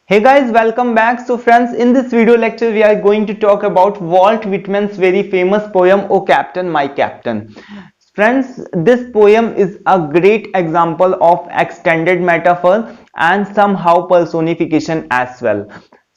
Hey guys, welcome back. So friends, in this video lecture we are going to talk about Walt Whitman's very famous poem O Captain, My Captain. Friends, this poem is a great example of extended metaphor and somehow personification as well.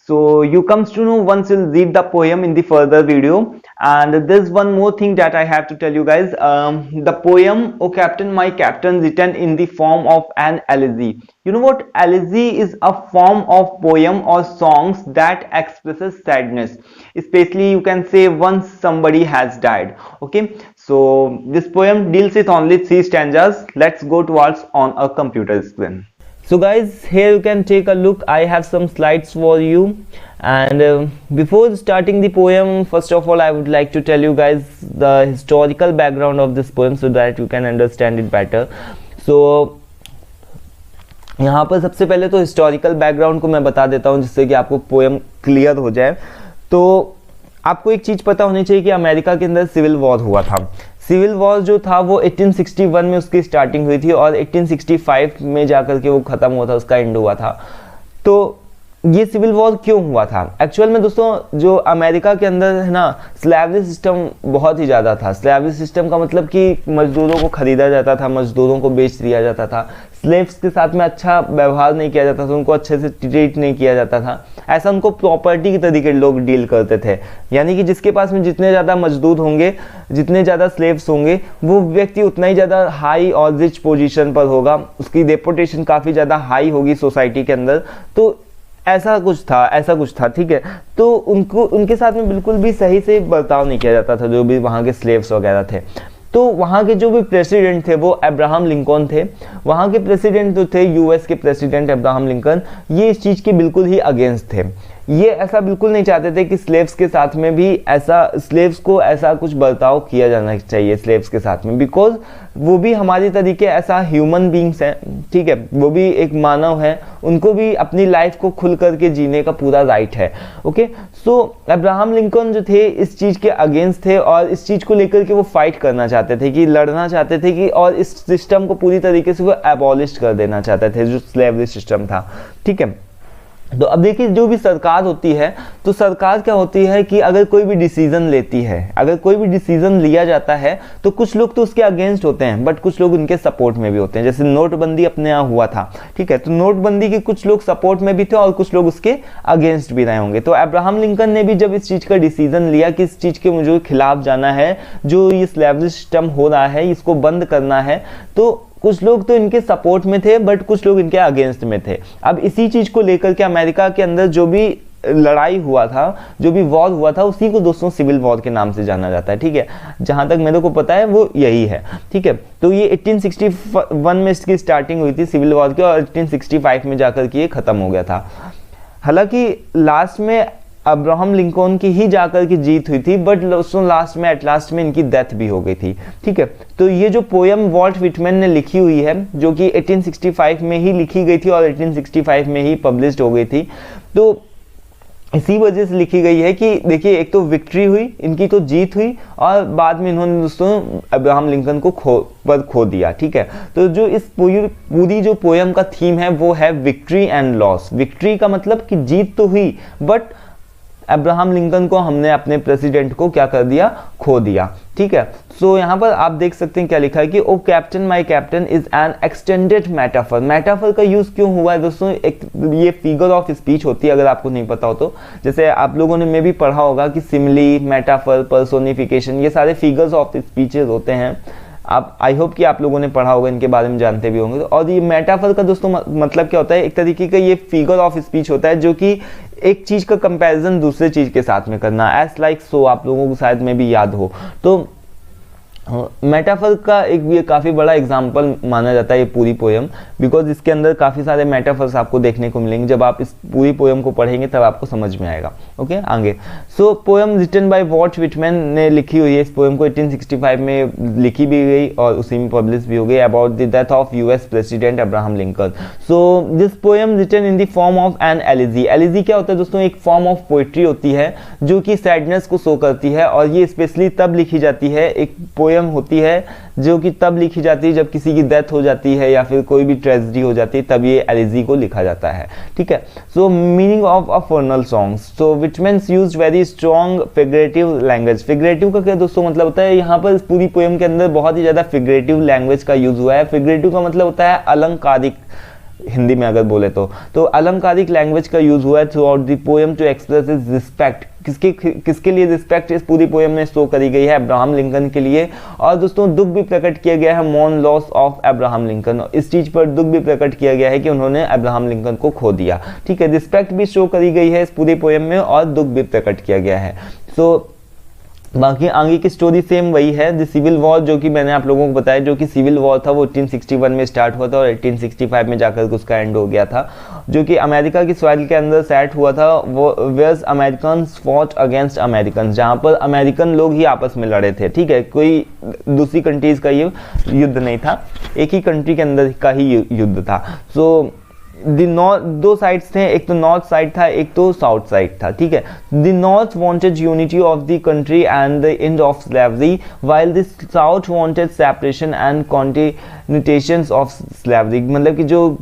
So you comes to know once you'll read the poem in the further video. And there's one more thing that I have to tell you guys. The poem O Captain, My Captain written in the form of an elegy. You know what? Elegy is a form of poem or songs that expresses sadness, especially you can say once somebody has died. Okay, so this poem deals with only 3 stanzas. Let's go towards on a computer screen. So guys, here you can take a look. I have some slides for you, and before starting the poem, first of all I would like to tell you guys the historical background of this poem so that you can understand it better. So यहाँ पर सबसे पहले तो historical background को मैं बता देता हूँ जिससे कि आपको पोएम क्लियर हो जाए। तो आपको एक चीज़ पता होनी चाहिए कि अमेरिका के अंदर सिविल वॉर हुआ था। सिविल वॉर जो था वो 1861 में उसकी स्टार्टिंग हुई थी और 1865 में जाकर के वो ख़त्म हुआ था, उसका एंड हुआ था। तो ये सिविल वॉर क्यों हुआ था? एक्चुअल में दोस्तों जो अमेरिका के अंदर है ना, स्लेवरी सिस्टम बहुत ही ज़्यादा था। स्लेवरी सिस्टम का मतलब कि मजदूरों को खरीदा जाता था, मजदूरों को बेच दिया जाता था, स्लेव्स के साथ में अच्छा व्यवहार नहीं किया जाता था, उनको अच्छे से ट्रीट नहीं किया जाता था। ऐसा उनको प्रॉपर्टी के तरीके लोग डील करते थे, यानी कि जिसके पास में जितने ज़्यादा मजदूर होंगे, जितने ज़्यादा स्लेव्स होंगे, वो व्यक्ति उतना ही ज़्यादा हाई और रिच पोजीशन पर होगा, उसकी रेपुटेशन काफ़ी ज़्यादा हाई होगी सोसाइटी के अंदर। तो ऐसा कुछ था, ठीक है। तो उनके साथ में बिल्कुल भी सही से बर्ताव नहीं किया जाता था, जो भी वहाँ के स्लेव्स वगैरह थे। तो वहाँ के जो भी प्रेसिडेंट थे वो अब्राहम लिंकन थे। वहाँ के प्रेसिडेंट जो थे, यूएस के प्रेसिडेंट अब्राहम लिंकन, ये इस चीज़ के बिल्कुल ही अगेंस्ट थे। ये ऐसा बिल्कुल नहीं चाहते थे कि स्लेव्स के साथ में भी स्लेव्स को ऐसा कुछ बर्ताव किया जाना चाहिए स्लेव्स के साथ में, बिकॉज वो भी हमारे तरीके ऐसा ह्यूमन बींग्स हैं, ठीक है, वो भी एक मानव है, उनको भी अपनी लाइफ को खुल करके जीने का पूरा राइट है। ओके, सो अब्राहम लिंकन जो थे इस चीज़ के अगेंस्ट थे और इस चीज़ को लेकर के वो फाइट करना चाहते थे, कि लड़ना चाहते थे कि, और इस सिस्टम को पूरी तरीके से वो एबॉलिश कर देना चाहते थे, जो स्लेवरी सिस्टम था, ठीक है। तो अब देखिए, जो भी सरकार होती है, तो सरकार क्या होती है कि अगर कोई भी डिसीजन लेती है, अगर कोई भी डिसीजन लिया जाता है, तो कुछ लोग तो उसके अगेंस्ट होते हैं, बट कुछ लोग उनके सपोर्ट में भी होते हैं। जैसे नोटबंदी अपने यहाँ हुआ था, ठीक है, तो नोटबंदी के कुछ लोग सपोर्ट में भी थे और कुछ लोग उसके अगेंस्ट भी रहे होंगे। तो अब्राहम लिंकन ने भी जब इस चीज़ का डिसीजन लिया कि इस चीज़ के मुझे खिलाफ जाना है, जो ये स्लेवरी सिस्टम हो रहा है इसको बंद करना है, तो कुछ लोग तो इनके सपोर्ट में थे बट कुछ लोग इनके अगेंस्ट में थे। अब इसी चीज़ को लेकर के अमेरिका के अंदर जो भी लड़ाई हुआ था, जो भी वॉर हुआ था, उसी को दोस्तों सिविल वॉर के नाम से जाना जाता है, ठीक है। जहां तक मेरे को पता है वो यही है, ठीक है। तो ये 1861 में इसकी स्टार्टिंग हुई थी सिविल वॉर की और 1865 में जाकर के ये खत्म हो गया था। हालांकि लास्ट में अब्राहम लिंकन की ही जाकर की जीत हुई थी, बट एट लास्ट में इनकी डेथ भी हो गई थी, ठीक है। तो ये जो पोयम वॉल्ट व्हिटमैन ने लिखी हुई है, जो कि 1865 में ही लिखी गई थी और 1865 में ही पब्लिश्ड हो गई थी, तो इसी वजह से लिखी गई है कि देखिए, एक तो विक्ट्री हुई, इनकी तो जीत हुई, और बाद में इन्होंने दोस्तों अब्राहम लिंकन को खो दिया, ठीक है। तो जो इस पूरी जो पोयम का थीम है वो है विक्ट्री एंड लॉस। विक्ट्री का मतलब कि जीत तो हुई, बट अब्राहम लिंकन को हमने अपने प्रेसिडेंट को क्या कर दिया, खो दिया, ठीक है। सो यहाँ पर आप देख सकते हैं क्या लिखा है कि O captain my captain is an extended metaphor. Metaphor का यूज क्यों हुआ है दोस्तों? एक ये फिगर ऑफ स्पीच होती है, अगर आपको नहीं पता हो तो। जैसे आप लोगों ने मे भी पढ़ा होगा कि सिमिली, मेटाफर, पर्सोनिफिकेशन, ये सारे फिगर्स ऑफ स्पीचेस होते हैं। आप आई होप कि आप लोगों ने पढ़ा होगा, इनके बारे में जानते भी होंगे। और ये मेटाफर का दोस्तों मतलब क्या होता है? एक तरीके का ये फिगर ऑफ स्पीच होता है, जो कि एक चीज का कंपैरिजन दूसरे चीज के साथ में करना, एज लाइक सो, आप लोगों को शायद में भी याद हो। तो मेटाफर का एक ये काफ़ी बड़ा एग्जाम्पल माना जाता है ये पूरी पोयम, बिकॉज इसके अंदर काफ़ी सारे मेटाफर्स आपको देखने को मिलेंगे। जब आप इस पूरी पोयम को पढ़ेंगे तब आपको समझ में आएगा। ओके, आगे। So poem written by Walt Whitman ने लिखी हुई है। इस पोयम को 1865 में लिखी भी गई और उसी में पब्लिश भी हो गई, about the death of US president Abraham Lincoln. So this poem written in the form of an elegy. Elegy क्या होता है दोस्तों? एक फॉर्म ऑफ पोइट्री होती है जो कि सैडनेस को शो करती है, और ये स्पेशली तब लिखी जाती है, एक पोयम पोयम होती है जो कि तब लिखी जाती है जब किसी की डेथ हो जाती है या फिर कोई भी ट्रेजेडी हो जाती है, तब ये एलिजी को लिखा जाता है। ठीक है, so meaning of a funeral songs, so which means use very strong figurative language. Figurative का क्या दोस्तों मतलब होता है, यहाँ पर इस पूरी पोयम के अंदर बहुत ही ज़्यादा फिगरेटिव लैंग्वेज का यूज हुआ है। फिगरेटिव का मतलब होता है अलंकारिक, हिंदी में अगर बोले तो अलंकारिक लैंग्वेज का यूज हुआ है throughout the poem to express his respect. किसके लिए रिस्पेक्ट इस पूरी पोएम में शो करी गई है, अब्राहम लिंकन के लिए। और दोस्तों दुख भी प्रकट किया गया है, mourn loss of Abraham Lincoln, इस चीज पर दुख भी प्रकट किया गया है कि उन्होंने अब्राहम लिंकन को खो दिया। ठीक है, रिस्पेक्ट भी शो करी गई है इस पूरी पोएम में और दुख भी प्रकट किया गया है। सो बाकी आगे की स्टोरी सेम वही है। द सिविल वॉर जो कि मैंने आप लोगों को बताया, जो कि सिविल वॉर था वो 1861 में स्टार्ट हुआ था और 1865 में जाकर उसका एंड हो गया था, जो कि अमेरिका की सॉइल के अंदर सेट हुआ था। वो where's Americans fought against American, जहाँ पर अमेरिकन लोग ही आपस में लड़े थे। ठीक है, कोई दूसरी कंट्रीज का ये युद्ध नहीं था, एक ही कंट्री के अंदर का ही युद्ध था। सो दो साइड्स थे, एक तो नॉर्थ साइड था, एक तो साउथ साइड था। ठीक है, the north wanted unity of the country and the end of slavery, while the south wanted separation and continuations of slavery. मतलब कि जो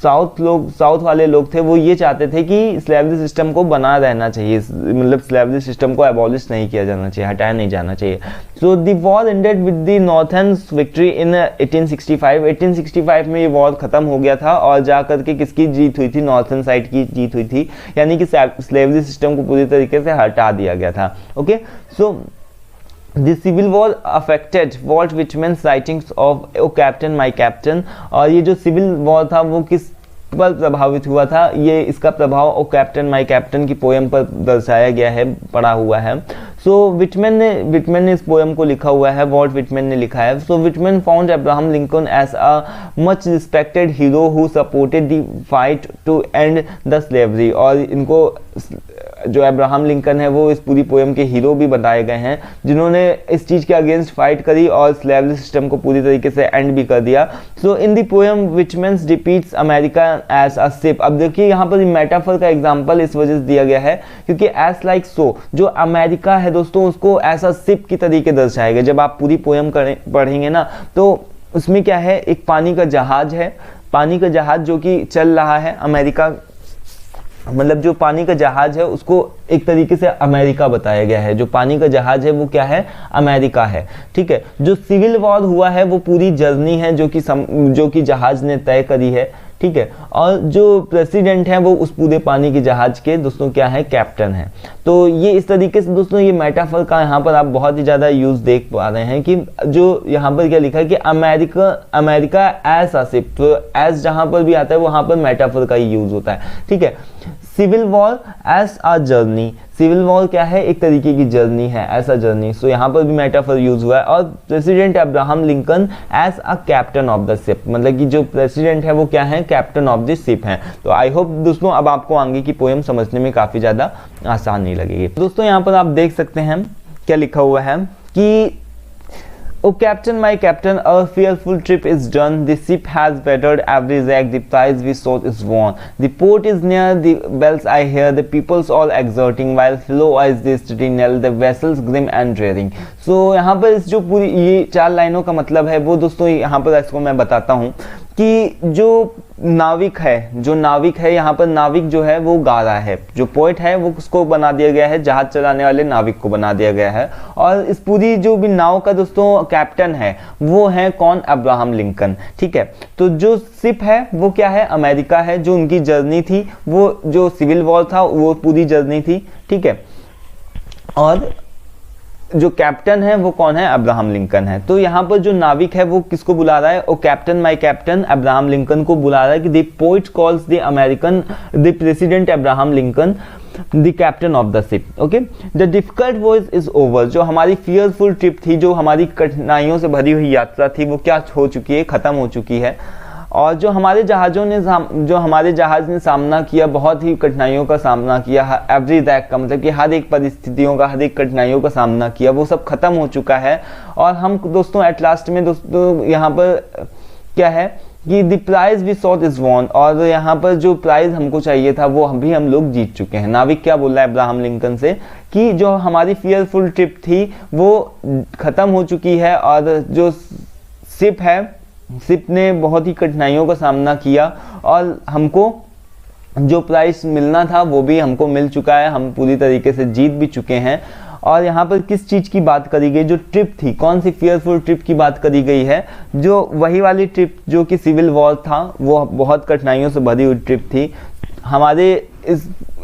साउथ वाले लोग थे वो ये चाहते थे कि स्लेवरी सिस्टम को बना रहना चाहिए, मतलब स्लेवरी सिस्टम को एबॉलिश नहीं किया जाना चाहिए, हटाया नहीं जाना चाहिए। So the war ended with the northerns victory in 1865। 1865 में ये वॉर खत्म हो गया था और जाकर के किसकी जीत हुई थी, नॉर्थर्न साइड की जीत हुई थी, यानी कि स्लेवरी सिस्टम को पूरी तरीके से हटा दिया गया था। Okay, so the civil war affected Walt Whitman's writings of O captain my captain. और ये जो सिविल वॉर था वो किस पर प्रभावित हुआ था, ये इसका प्रभाव ओ कैप्टन माय कैप्टन की पोएम पर दर्शाया गया है, पड़ा हुआ है। सो विटमैन ने इस पोएम को लिखा हुआ है, वॉल्ट विटमैन ने लिखा है। So Whitman found Abraham Lincoln as a much respected hero who supported the fight to end the slavery. और इनको जो अब्राहम लिंकन है वो इस पूरी पोएम के हीरो भी बताए गए हैं, जिन्होंने इस चीज के अगेंस्ट फाइट करी और स्लेवरी सिस्टम को पूरी तरीके से एंड भी कर दिया। So in the poem Whitman depicts America as a ship. अब देखिए यहाँ पर मेटाफर का एग्जांपल इस वजह से दिया गया है क्योंकि एज लाइक सो, जो अमेरिका है दोस्तों उसको ऐसा शिप की तरीके दर्शाया गया। जब आप पूरी पोएम पढ़ेंगे ना तो उसमें क्या है, एक पानी का जहाज है, पानी का जहाज जो कि चल रहा है अमेरिका, मतलब जो पानी का जहाज है उसको एक तरीके से अमेरिका बताया गया है। जो पानी का जहाज है वो क्या है, अमेरिका है। ठीक है, जो सिविल वॉर हुआ है वो पूरी जर्नी है जो कि जहाज ने तय करी है। ठीक है, और जो प्रेसिडेंट है वो उस पूरे पानी के जहाज के दोस्तों क्या है, कैप्टन है। तो ये इस तरीके से दोस्तों ये मेटाफर का यहाँ पर आप बहुत ही ज्यादा यूज देख पा रहे हैं कि जो यहाँ पर क्या लिखा है कि अमेरिका एज अ शिप, तो एज जहां पर भी आता है वहां पर मेटाफर का ही यूज होता है। ठीक है, civil war as a journey, civil war क्या है, एक तरीके की जर्नी है, ऐसा जर्नी। सो यहाँ पर भी मेटाफर यूज हुआ है। और president Abraham Lincoln as a captain of the ship, मतलब कि जो प्रेसिडेंट है वो क्या है, कैप्टन ऑफ द शिप है। तो आई होप दोस्तों अब आपको आगे की पोएम समझने में काफी ज्यादा आसान नहीं लगेगी। दोस्तों यहाँ पर आप देख सकते हैं क्या लिखा हुआ है कि O captain, my captain, our fearful trip is done. The ship has weathered every wreck. The prize we sought is won. The port is near. The bells I hear. The people's all exerting, while flow is the sentinel. The vessels grim and drearing. So यहाँ पर इस जो पूरी ये 4 लाइनों का मतलब है वो दोस्तों यहाँ पर इसको मैं बताता हूँ कि जो नाविक है यहाँ पर नाविक जो है वो गा रहा है, जो पोएट है वो उसको बना दिया गया है, जहाज चलाने वाले नाविक को बना दिया गया है। और इस पूरी जो भी नाव का दोस्तों कैप्टन है वो है कौन, अब्राहम लिंकन। ठीक है, तो जो शिप है वो क्या है, अमेरिका है। जो उनकी जर्नी थी वो जो सिविल वॉर था वो पूरी जर्नी थी। ठीक है, और जो कैप्टन है वो कौन है, अब्राहम लिंकन है। तो यहाँ पर जो नाविक है वो किसको बुला रहा है, O captain my captain, Abraham Lincoln को बुला रहा है कि the poet calls the president Abraham Lincoln the captain of the ship. Okay, the difficult voice is over. जो हमारी फियरफुल ट्रिप थी, जो हमारी कठिनाइयों से भरी हुई यात्रा थी वो क्या हो चुकी है, खत्म हो चुकी है। और जो हमारे जहाज ने सामना किया, बहुत ही कठिनाइयों का सामना किया, एवरी रैक का मतलब कि हर एक परिस्थितियों का, हर एक कठिनाइयों का सामना किया, वो सब खत्म हो चुका है। और हम दोस्तों एट लास्ट में दोस्तों यहाँ पर क्या है कि the prize we sought is won, और यहाँ पर जो प्राइज हमको चाहिए था वो हम लोग जीत चुके हैं। नाविक क्या बोल रहा है अब्राहम लिंकन से कि जो हमारी फियरफुल ट्रिप थी वो ख़त्म हो चुकी है, और जो शिप ने बहुत ही कठिनाइयों का सामना किया, और हमको जो प्राइज मिलना था वो भी हमको मिल चुका है, हम पूरी तरीके से जीत भी चुके हैं। और यहाँ पर किस चीज़ की बात करी गई, जो ट्रिप थी, कौन सी फियरफुल ट्रिप की बात करी गई है, जो वही वाली ट्रिप जो कि सिविल वॉर था, वो बहुत कठिनाइयों से भरी हुई ट्रिप थी। हमारे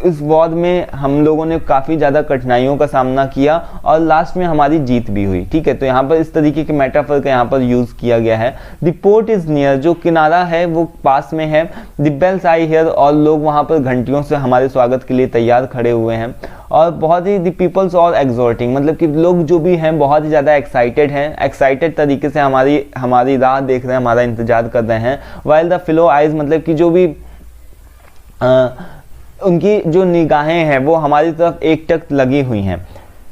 इस वॉर में हम लोगों ने काफ़ी ज़्यादा कठिनाइयों का सामना किया और लास्ट में हमारी जीत भी हुई, ठीक है। तो यहाँ पर इस तरीके के मेटाफर का यहाँ पर यूज़ किया गया है। द पोर्ट इज़ नियर, जो किनारा है वो पास में है। द बेल्स आई हियर, और लोग वहाँ पर घंटियों से हमारे स्वागत के लिए तैयार खड़े हुए हैं। और बहुत ही द पीपल्स और एक्सॉर्टिंग, मतलब कि लोग जो भी हैं बहुत ही ज़्यादा एक्साइटेड हैं, एक्साइटेड तरीके से हमारी राह देख रहे हैं, हमारा इंतजार कर रहे हैं। वाइल द फिलो आइज, मतलब कि जो भी उनकी जो निगाहें हैं वो हमारी तरफ एकटक लगी हुई हैं,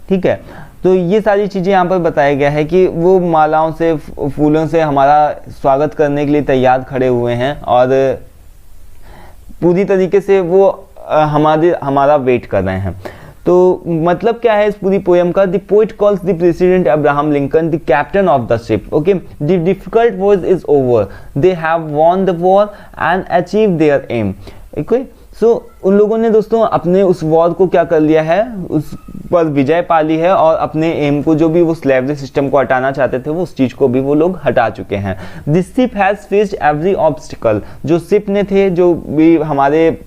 ठीक है। तो ये सारी चीज़ें यहाँ पर बताया गया है कि वो मालाओं से, फूलों से हमारा स्वागत करने के लिए तैयार खड़े हुए हैं, और पूरी तरीके से वो हमारा वेट कर रहे हैं। तो मतलब क्या है इस पूरी पोएम का, the poet calls the president Abraham Lincoln the captain of the ship, okay. The difficult war is over, they have won the war and achieve their aim, okay. So उन लोगों ने दोस्तों अपने उस वॉर को क्या कर लिया है, उस पर विजय पा ली है, और अपने एम को, जो भी वो स्लेवरी सिस्टम को हटाना चाहते थे, वो उस चीज़ को भी वो लोग हटा चुके हैं। This ship has faced every obstacle, जो शिप ने थे, जो भी हमारे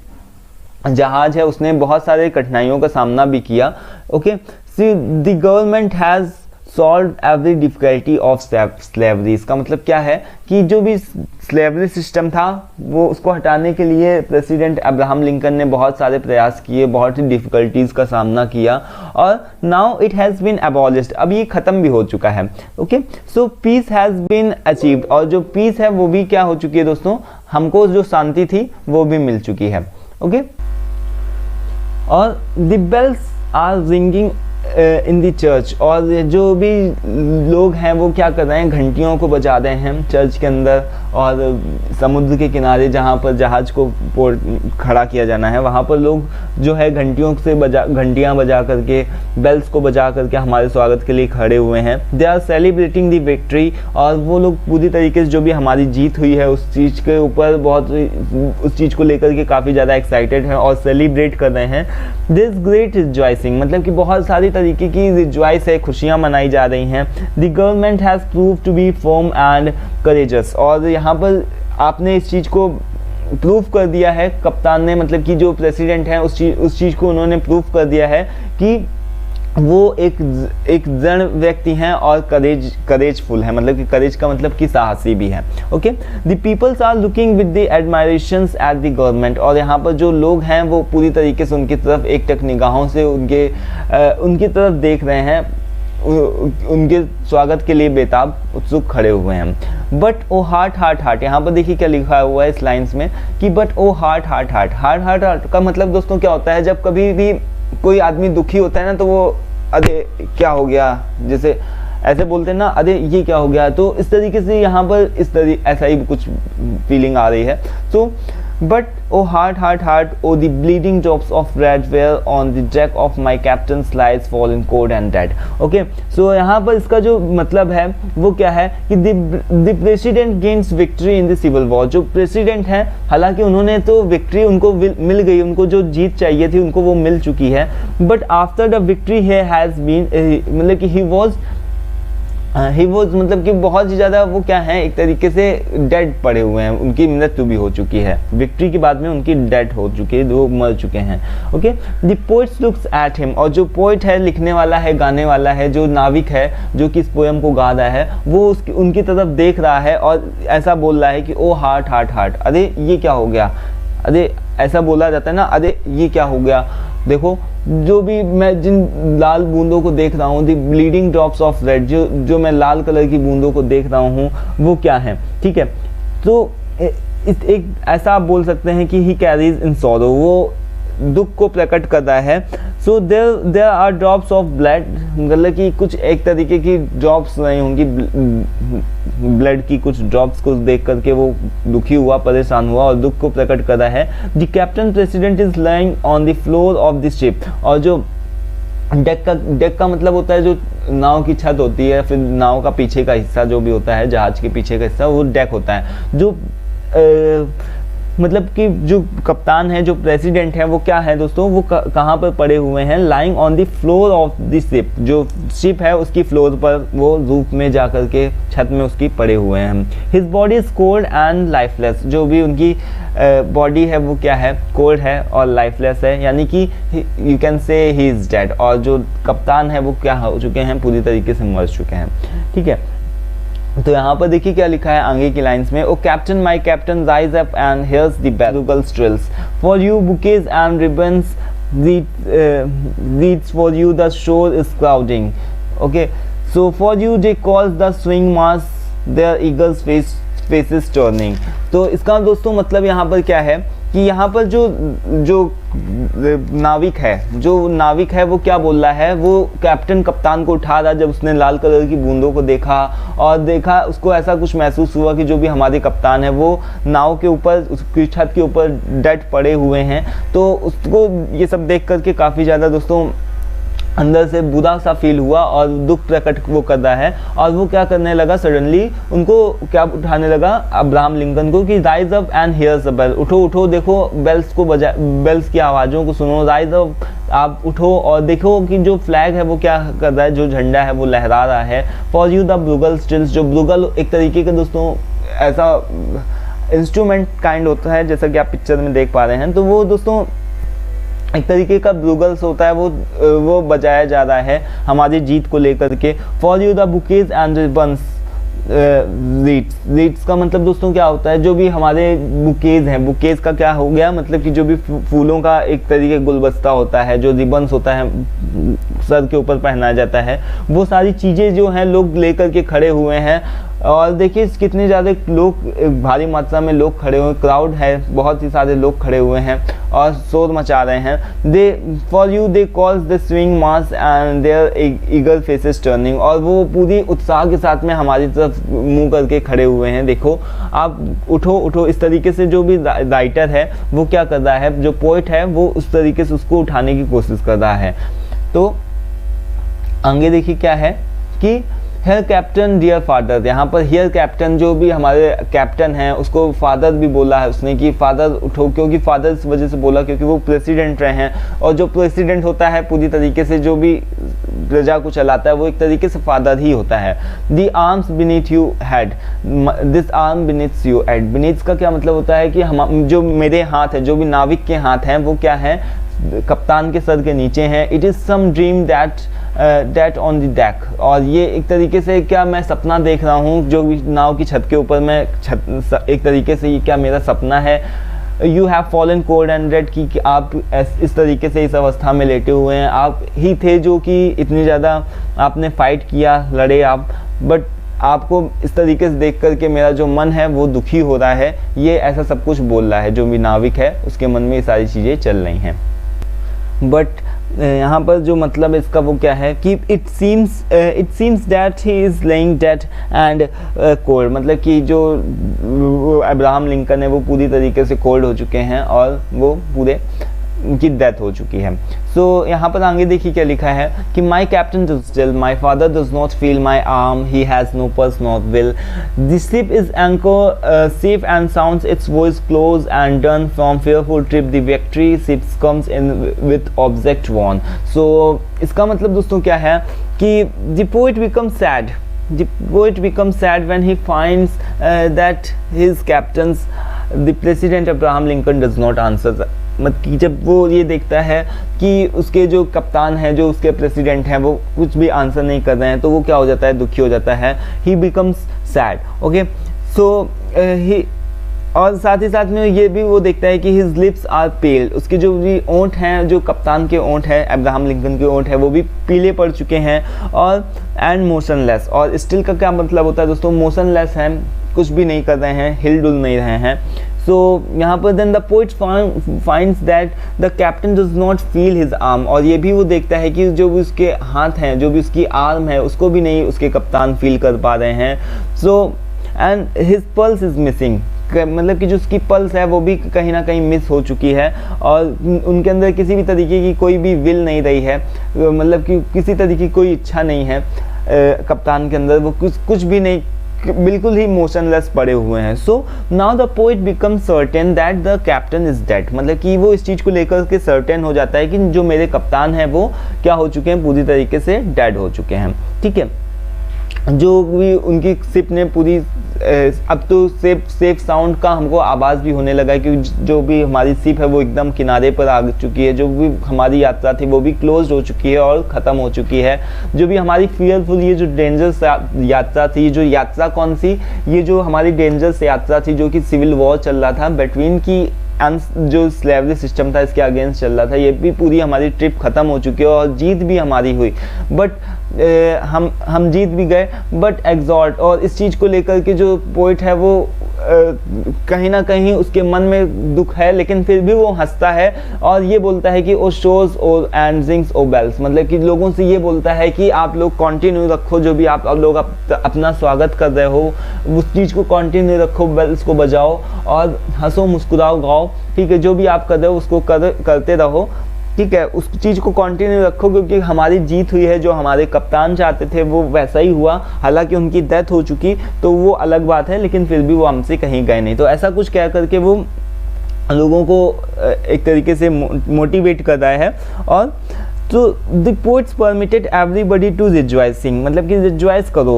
जहाज है, उसने बहुत सारे कठिनाइयों का सामना भी किया, okay. See the government has solve every difficulty of slavery, इसका मतलब क्या है कि जो भी स्लेवरी सिस्टम था वो उसको हटाने के लिए प्रेसिडेंट अब्राहम लिंकन ने बहुत सारे प्रयास किए, बहुत ही डिफिकल्टीज़ का सामना किया, और now it has been abolished, अब ये ख़त्म भी हो चुका है, okay. So peace has been achieved, और जो पीस है वो भी क्या हो चुकी है दोस्तों, हमको जो शांति थी वो भी मिल चुकी है, ओके। और the bells are ringing in the church, और जो भी लोग हैं वो क्या कर रहे हैं, घंटियों को बजा रहे हैं चर्च के अंदर, और समुद्र के किनारे जहाँ पर जहाज को खड़ा किया जाना है वहाँ पर लोग जो है घंटियाँ बजा करके, बेल्स को बजा करके हमारे स्वागत के लिए खड़े हुए हैं। They are celebrating the victory, और वो लोग पूरी तरीके से जो भी हमारी जीत हुई है उस चीज़ के ऊपर उस चीज़ को लेकर के काफ़ी ज़्यादा एक्साइटेड हैं और सेलिब्रेट कर रहे हैं। दिस ग्रेट रिजॉइसिंग, मतलब कि बहुत सारी तरीके की रिजॉइस है, खुशियाँ मनाई जा रही हैं। The government has prove to be firm and courageous, और यहाँ पर आपने इस चीज़ को प्रूफ कर दिया है, कप्तान ने, मतलब कि जो प्रेसिडेंट हैं उस चीज़ को उन्होंने प्रूफ कर दिया है कि वो एक दृढ़ व्यक्ति हैं और करेजफुल है, मतलब कि करेज का मतलब कि साहसी भी है, okay. The peoples are looking with the admirations at the government, और यहाँ पर जो लोग हैं वो पूरी तरीके से उनकी तरफ एकटक निगाहों से उनकी तरफ देख रहे हैं, उनके स्वागत के लिए बेताब उत्सुक खड़े हुए हैं। But O heart heart heart, यहाँ पर देखिए क्या लिखा हुआ है इस लाइन्स में कि but O heart heart heart. Heart heart heart का मतलब दोस्तों क्या होता है, जब कभी भी कोई आदमी दुखी होता है ना, तो वो अरे क्या हो गया, जैसे ऐसे बोलते हैं ना, अरे ये क्या हो गया, तो इस तरीके से यहाँ पर ऐसा ही कुछ फीलिंग आ रही है। तो but O heart heart heart O the bleeding drops of red where on the deck of my captain slides fallen cold and dead, okay. So यहाँ पर इसका जो मतलब है वो क्या है कि the president gains victory in the civil war, जो प्रेसिडेंट हैं हालांकि उन्होंने तो विक्ट्री उनको मिल गई, उनको जो जीत चाहिए थी उनको वो मिल चुकी है, but after the victory he has been, मतलब कि ही वॉज मतलब कि बहुत ही ज़्यादा वो क्या है, एक तरीके से डेड पड़े हुए हैं, उनकी मृत्यु भी हो चुकी है, विक्ट्री के बाद में उनकी डेथ हो चुकी है, वो मर चुके हैं, okay. The poets looks at him, और जो पोएट है, लिखने वाला है, गाने वाला है, जो नाविक है जो कि इस पोएम को गा रहा है, वो उनकी तरफ देख रहा है और ऐसा बोल रहा है कि ओ हार्ट हार्ट हार्ट, अरे ये क्या हो गया, अरे ऐसा बोला जाता है ना, अरे ये क्या हो गया, देखो जो भी मैं जिन लाल बूंदों को देख रहा हूँ, the bleeding drops of red, जो मैं लाल कलर की बूंदों को देख रहा हूँ वो क्या है, ठीक है। तो एक ऐसा आप बोल सकते हैं कि ही कैरीज इन सॉरो, वो दुख को प्रकट कर रहा है। So there are drops of blood, मतलब कि कुछ एक तरीके की ड्रॉप्स नहीं होंगी, ब्लड की कुछ ड्रॉप्स को देख करके वो दुखी हुआ, परेशान हुआ और दुख को प्रकट कर रहा है। The captain president is lying on the floor of the ship, और जो डेक का मतलब होता है जो नाव की छत होती है, फिर नाव का पीछे का हिस्सा जो भी होता है, जहाज के पीछे का हिस्सा, वो डेक होता है। जो मतलब कि जो कप्तान है, जो प्रेसिडेंट है, वो क्या है दोस्तों, वो कहाँ पर पड़े हुए हैं, lying on the floor of the ship, जो शिप है उसकी फ्लोर पर, वो रूफ में जा करके छत में उसकी पड़े हुए हैं। His body is cold and lifeless, जो भी उनकी बॉडी है वो क्या है, कोल्ड है और लाइफलेस है, यानी कि you can say he is dead, और जो कप्तान है वो क्या हो चुके हैं, पूरी तरीके से मर चुके हैं। ठीक है, तो यहाँ पर देखिए क्या लिखा है आगे की लाइंस में, O captain my captain rise up and here's the bell trills for you bouquets and ribbons reeds for you the shore is crowding, okay, so for you they calls the swing mass their eagles faces turning. तो इसका दोस्तों मतलब यहाँ पर क्या है कि यहाँ पर जो नाविक है वो क्या बोल रहा है, वो कैप्टन कप्तान को उठा रहा, जब उसने लाल कलर की बूंदों को देखा और देखा, उसको ऐसा कुछ महसूस हुआ कि जो भी हमारे कप्तान है वो नाव के ऊपर, उसकी छत के ऊपर डेड पड़े हुए हैं। तो उसको ये सब देख करके काफ़ी ज़्यादा दोस्तों अंदर से बुरा सा फील हुआ और दुख प्रकट वो कर रहा है, और वो क्या करने लगा, सडनली उनको क्या उठाने लगा, अब्राहम लिंकन को, कि rise up and here's the bell, उठो उठो, देखो बेल्स को बजा, बेल्स की आवाज़ों को सुनो, राइज अप, आप उठो और देखो कि जो फ्लैग है वो क्या कर रहा है, जो झंडा है वो लहरा रहा है। फॉर यू द ब्लूगल स्टिल्स, जो ब्लूगल एक तरीके का दोस्तों ऐसा इंस्ट्रूमेंट काइंड होता है, जैसा कि आप पिक्चर में देख पा रहे हैं, तो वो दोस्तों एक तरीके का ब्लूगल्स होता है, वो बजाया जा रहा है हमारी जीत को लेकर के। For you the bouquets and ribbons reads का मतलब दोस्तों क्या होता है, जो भी हमारे बुकेज हैं, बुकेज का क्या हो गया, मतलब कि जो भी फूलों का एक तरीके गुलदस्ता होता है, जो रिबन्स होता है सर के ऊपर पहनाया जाता है, वो सारी चीज़ें जो हैं लोग लेकर के खड़े हुए हैं। और देखिए कितने ज़्यादा लोग, भारी मात्रा में लोग खड़े हुए, क्राउड है, बहुत ही सारे लोग खड़े हुए हैं और शोर मचा रहे हैं। They for you they calls the swing mass and their eagle faces turning, और वो पूरी उत्साह के साथ में हमारी तरफ मुंह करके खड़े हुए हैं, देखो आप उठो उठो, इस तरीके से जो भी राइटर है वो क्या कर रहा है, जो पोइट है वो उस तरीके से उसको उठाने की कोशिश कर रहा है। तो आगे देखिए क्या है कि हियर कैप्टन डियर फादर, यहाँ पर हियर कैप्टन, जो भी हमारे कैप्टन हैं उसको फादर भी बोला है उसने, कि फादर उठो, क्योंकि फादर इस वजह से बोला क्योंकि वो प्रेसिडेंट रहे हैं, और जो प्रेसिडेंट होता है पूरी तरीके से जो भी प्रजा को चलाता है वो एक तरीके से फादर ही होता है। दी arms beneath you head, this arm beneath you head, beneath का क्या मतलब होता है कि हम, जो मेरे हाथ है, जो भी नाविक के हाथ हैं वो क्या है, कप्तान के सर के नीचे हैं। It is some dream that on the deck, और ये एक तरीके से क्या मैं सपना देख रहा हूँ, जो भी नाव की छत के ऊपर मैं एक तरीके से ये क्या मेरा सपना है। You have fallen cold and dead, कि आप इस तरीके से इस अवस्था में लेटे हुए हैं, आप ही थे जो कि इतनी ज़्यादा आपने फाइट किया, लड़े आप, बट आपको इस तरीके से देख कर के मेरा जो मन है वो दुखी हो रहा है। ये ऐसा सब कुछ बोल रहा है, जो भी नाविक है उसके मन में ये सारी चीज़ें चल रही हैं। बट यहाँ पर जो मतलब इसका वो क्या है कि it seems that he is laying dead and cold, मतलब कि जो अब्राहम लिंकन है वो पूरी तरीके से कोल्ड हो चुके हैं और वो पूरे उनकी डेथ हो चुकी है। सो यहाँ पर आगे देखिए क्या लिखा है कि my captain does still, my father does not feel my arm, he has no purse not will, the ship is anchor safe and sounds its voice close and done from fearful trip the victory ships comes in with object won. So इसका मतलब दोस्तों क्या है कि the poet becomes sad, the poet becomes sad when he finds that his captains, the president Abraham Lincoln does not answer, मतलब कि जब वो ये देखता है कि उसके जो कप्तान हैं, जो उसके प्रेसिडेंट हैं, वो कुछ भी आंसर नहीं कर रहे हैं, तो वो क्या हो जाता है, दुखी हो जाता है। ही बिकम्स सैड, ओके, सो ही, और साथ ही साथ में ये भी वो देखता है कि हिज लिप्स आर पेल, उसके जो भी ओंठ हैं, जो कप्तान के ओंठ हैं, अब्राहम लिंकन के ओंठ हैं, वो भी पीले पड़ चुके हैं, और एंड मोशनलेस, और स्टिल का क्या मतलब होता है दोस्तों, मोशनलेस हैं, कुछ भी नहीं कर रहे हैं, हिल डुल नहीं रहे हैं। सो यहाँ पर then the poet finds that the captain does not feel his arm, और ये भी वो देखता है कि जो भी उसके हाथ हैं, जो भी उसकी आर्म है, उसको भी नहीं उसके कप्तान फील कर पा रहे हैं। So and his pulse is missing, मतलब कि जो उसकी पल्स है वो भी कहीं ना कहीं मिस हो चुकी है, और उनके अंदर किसी भी तरीके की कोई भी विल नहीं रही है, मतलब कि किसी तरीके की कोई इच्छा नहीं है कप्तान के अंदर, वो कुछ भी नहीं, बिल्कुल ही मोशनलेस पड़े हुए हैं। So now the poet become certain that the captain is dead, मतलब कि वो इस चीज़ को लेकर के सर्टेन हो जाता है कि जो मेरे कप्तान हैं वो क्या हो चुके हैं, पूरी तरीके से डेड हो चुके हैं। ठीक है, जो भी उनकी शिप ने पूरी अब तो सेफ साउंड का हमको आवाज़ भी होने लगा है, क्योंकि जो भी हमारी शिप है वो एकदम किनारे पर आ चुकी है, जो भी हमारी यात्रा थी वो भी क्लोज हो चुकी है और ख़त्म हो चुकी है। जो भी हमारी फियरफुल ये जो डेंजरस यात्रा थी, जो यात्रा कौन सी, ये जो हमारी डेंजरस यात्रा थी जो कि सिविल वॉर चल रहा था बिटवीन की जो स्लेवरी सिस्टम था इसके अगेंस्ट चल रहा था, ये भी पूरी हमारी ट्रिप ख़त्म हो चुकी है और जीत भी हमारी हुई, बट हम जीत भी गए बट एग्जॉल्ट, और इस चीज़ को लेकर के जो पोइट है वो कहीं ना कहीं उसके मन में दुख है, लेकिन फिर भी वो हंसता है और ये बोलता है कि oh shows oh and jings oh bells, मतलब कि लोगों से ये बोलता है कि आप लोग कंटिन्यू रखो, जो भी आप लोग अपना स्वागत कर रहे हो उस चीज़ को कंटिन्यू रखो, बेल्स को बजाओ और हंसो मुस्कुराओ गाओ, ठीक है, जो भी आप कर रहे हो उसको करते रहो, ठीक है, उस चीज़ को कंटिन्यू रखो, क्योंकि हमारी जीत हुई है, जो हमारे कप्तान चाहते थे वो वैसा ही हुआ, हालांकि उनकी डेथ हो चुकी तो वो अलग बात है, लेकिन फिर भी वो हमसे कहीं गए नहीं। तो ऐसा कुछ कह करके वो लोगों को एक तरीके से मोटिवेट कर रहा है। और तो the poets permitted everybody to rejoicing, मतलब कि रिजॉइस करो,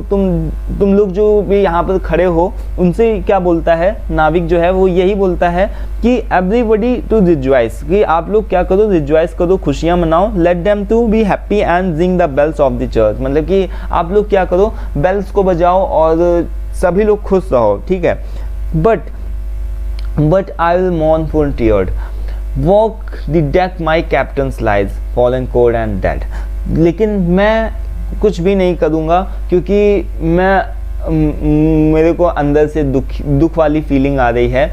तुम लोग जो भी यहाँ पर खड़े हो उनसे क्या बोलता है नाविक जो है वो यही बोलता है कि एवरीबडी टू रिजॉइस, कि आप लोग क्या करो, रिजॉइस करो, खुशियाँ मनाओ, let them to be happy and ring the bells of the church, मतलब कि आप लोग क्या करो, बेल्स को बजाओ और सभी लोग खुश रहो, ठीक है, but I will mourn for tired, walk the deck my captain lies fallen cold and dead, लेकिन मैं कुछ भी नहीं करूँगा क्योंकि मेरे को अंदर से दुख वाली फीलिंग आ रही है।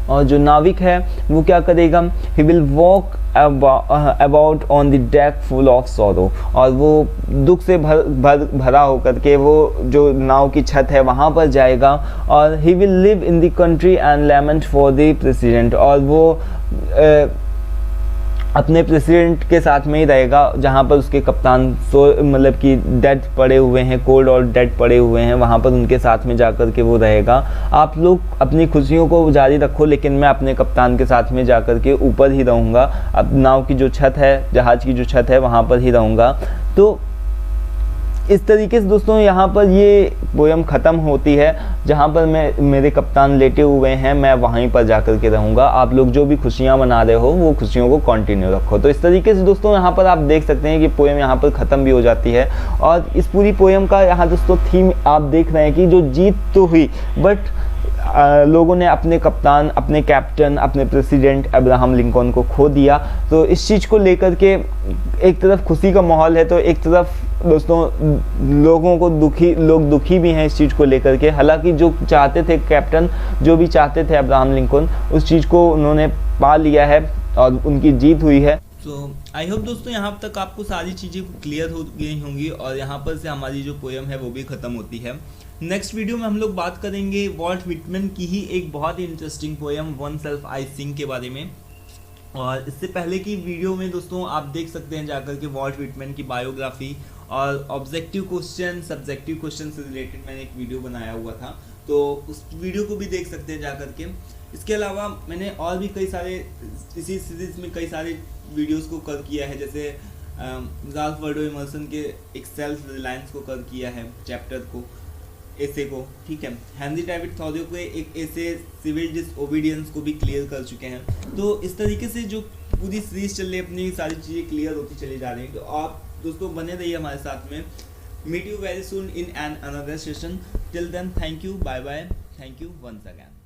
और जो नाविक है वो क्या करेगा, he will walk about on the deck full of sorrow, और वो दुख से भरा होकर के वो जो नाव की छत है वहाँ पर जाएगा, और he will live in the country and lament for the president, और वो अपने प्रेसिडेंट के साथ में ही रहेगा जहाँ पर उसके कप्तान मतलब कि डेड पड़े हुए हैं, कोल्ड और डेड पड़े हुए हैं, वहाँ पर उनके साथ में जाकर के वो रहेगा। आप लोग अपनी खुशियों को जारी रखो, लेकिन मैं अपने कप्तान के साथ में जाकर के ऊपर ही रहूँगा, अब नाव की जो छत है, जहाज़ की जो छत है वहाँ पर ही रहूँगा। तो इस तरीके से दोस्तों यहाँ पर ये पोयम ख़त्म होती है, जहाँ पर मेरे कप्तान लेटे हुए हैं, मैं वहीं पर जाकर के रहूँगा, आप लोग जो भी खुशियाँ मना रहे हो वो खुशियों को कंटिन्यू रखो। तो इस तरीके से दोस्तों यहाँ पर आप देख सकते हैं कि पोयम यहाँ पर ख़त्म भी हो जाती है। और इस पूरी पोयम का यहाँ दोस्तों थीम आप देख रहे हैं कि जो जीत तो हुई, बट लोगों ने अपने कप्तान, अपने कैप्टन, अपने प्रेसिडेंट अब्राहम लिंकन को खो दिया। तो इस चीज़ को लेकर के एक तरफ खुशी का माहौल है, तो एक तरफ दोस्तों लोगों को लोग दुखी भी हैं इस चीज़ को लेकर के। हालांकि जो चाहते थे कैप्टन, जो भी चाहते थे अब्राहम लिंकन, उस चीज़ को उन्होंने पा लिया है और उनकी जीत हुई है। तो आई होप दोस्तों यहाँ तक आपको सारी चीज़ें क्लियर हो गई होंगी और यहाँ पर से हमारी जो पोयम है वो भी ख़त्म होती है। नेक्स्ट वीडियो में हम लोग बात करेंगे वॉल्ट विटमैन की ही एक बहुत ही interesting poem one self I sing के बारे में। और इससे पहले की वीडियो में दोस्तों आप देख सकते हैं जाकर के वॉल्ट विटमैन की बायोग्राफी और ऑब्जेक्टिव क्वेश्चन, सब्जेक्टिव क्वेश्चन से रिलेटेड मैंने एक वीडियो बनाया हुआ था, तो उस वीडियो को भी देख सकते हैं जाकर के। इसके अलावा मैंने और भी कई सारे इसी सीरीज में कई सारे वीडियोस को कवर किया है, जैसे राल्फ वाल्डो इमर्सन के एक सेल्फ रिलायंस को कवर किया है, चैप्टर को, एसे को, ठीक है। हेनरी डेविड थॉरियो को एक एसे सिविल डिसओबीडियंस को भी क्लियर कर चुके हैं। तो इस तरीके से जो पूरी सीरीज चल रही है, अपनी सारी चीज़ें क्लियर होती चली जा रही हैं। तो आप दोस्तों बने रहिए हमारे साथ में। Meet you very soon in an another session. Till then thank you, bye bye, thank you once again.